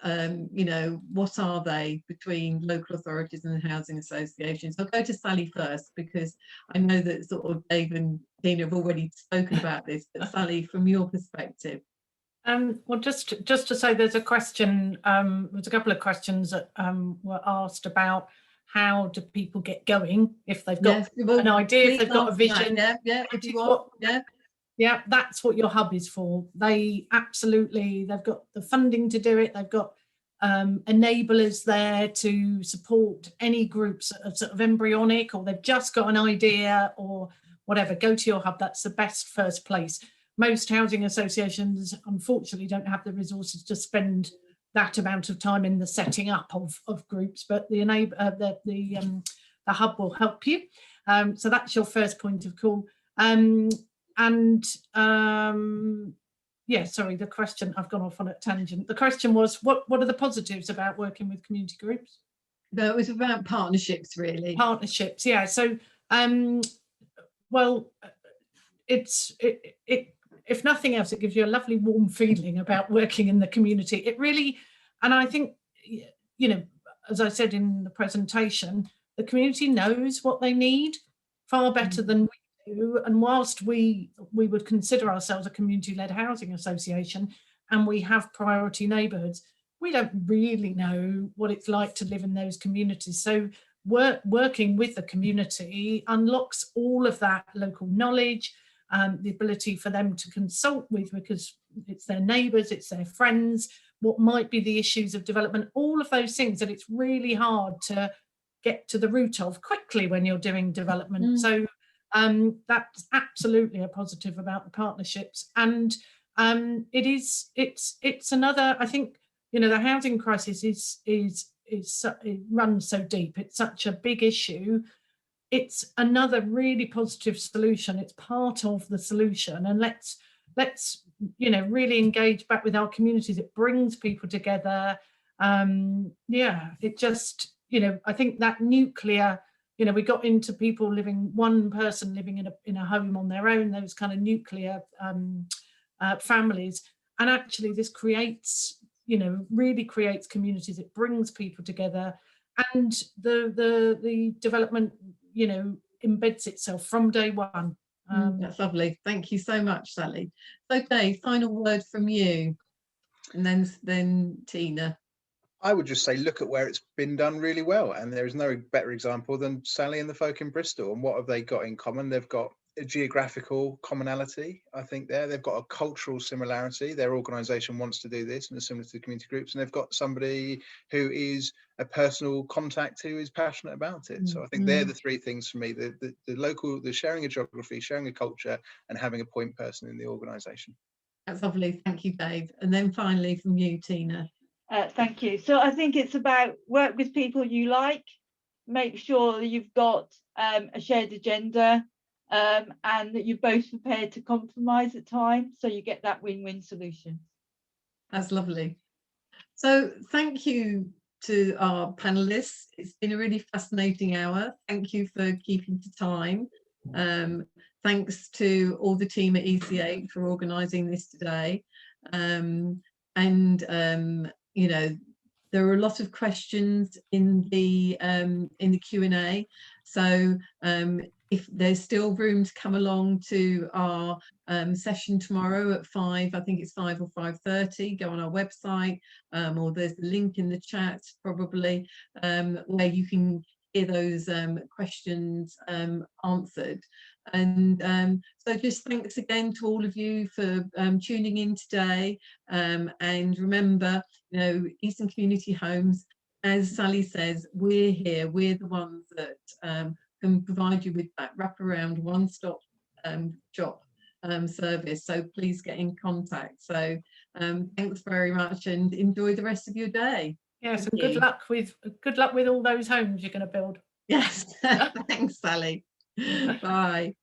You know, what are they between local authorities and housing associations? I'll go to Sally first, because I know that sort of Dave and Tina have already spoken about this, but Sally, from your perspective. Well, just to say, there's a question, there's a couple of questions that were asked about how do people get going if they've got an idea, if they've got a vision. If you want, yeah, that's what your hub is for. They've got the funding to do it. They've got enablers there to support any groups that are sort of embryonic, or they've just got an idea or whatever. Go to your hub. That's the best first place. Most housing associations, unfortunately, don't have the resources to spend that amount of time in the setting up of groups, but the hub will help you. So that's your first point of call. Yeah, sorry, the question, I've gone off on a tangent. The question was, what are the positives about working with community groups? No, it was about partnerships, really. Partnerships, yeah. So, well, if nothing else, it gives you a lovely warm feeling about working in the community. It really, and I think, you know, as I said in the presentation, the community knows what they need far better than we do. And whilst we would consider ourselves a community-led housing association and we have priority neighbourhoods, we don't really know what it's like to live in those communities. So working with the community unlocks all of that local knowledge, the ability for them to consult with, because it's their neighbours, it's their friends, what might be the issues of development, all of those things that it's really hard to get to the root of quickly when you're doing development. So that's absolutely a positive about the partnerships. And it's another, I think, you know, the housing crisis it runs so deep. It's such a big issue. It's another really positive solution. It's part of the solution, and let's you know, really engage back with our communities. It brings people together. Yeah, it just, you know, I think that nuclear, you know, we got into people living, one person living in a home on their own, those kind of nuclear families, and actually this creates, you know, really creates communities. It brings people together, and the development, you know, embeds itself from day one. That's lovely. Thank you so much, Sally. So Dave, final word from you, and then Tina. I would just say, look at where it's been done really well. And there is no better example than Sally and the folk in Bristol. And what have they got in common? They've got a geographical commonality, I think there. They've got a cultural similarity. Their organisation wants to do this and is similar to the community groups. And they've got somebody who is a personal contact who is passionate about it. So I think they're the three things for me, the local, the sharing of geography, sharing a culture, and having a point person in the organisation. That's lovely. Thank you, Dave. And then finally from you, Tina. Thank you. So I think it's about work with people you like, make sure that you've got a shared agenda, and that you're both prepared to compromise at times, so you get that win-win solution. That's lovely. So thank you to our panelists. It's been a really fascinating hour. Thank you for keeping to time. Thanks to all the team at ECA for organising this today. You know, there are a lot of questions in the Q&A. So if there's still room to come along to our session tomorrow at 5, I think it's 5 or 5:30, go on our website, or there's a link in the chat probably, where you can hear those questions answered. And so just thanks again to all of you for tuning in today. And remember, you know, Eastern Community Homes, as Sally says, we're here, we're the ones that can provide you with that wraparound one-stop shop service. So please get in contact. So thanks very much and enjoy the rest of your day. Yes, and good luck with all those homes you're going to build. Yes, thanks, Sally. Bye.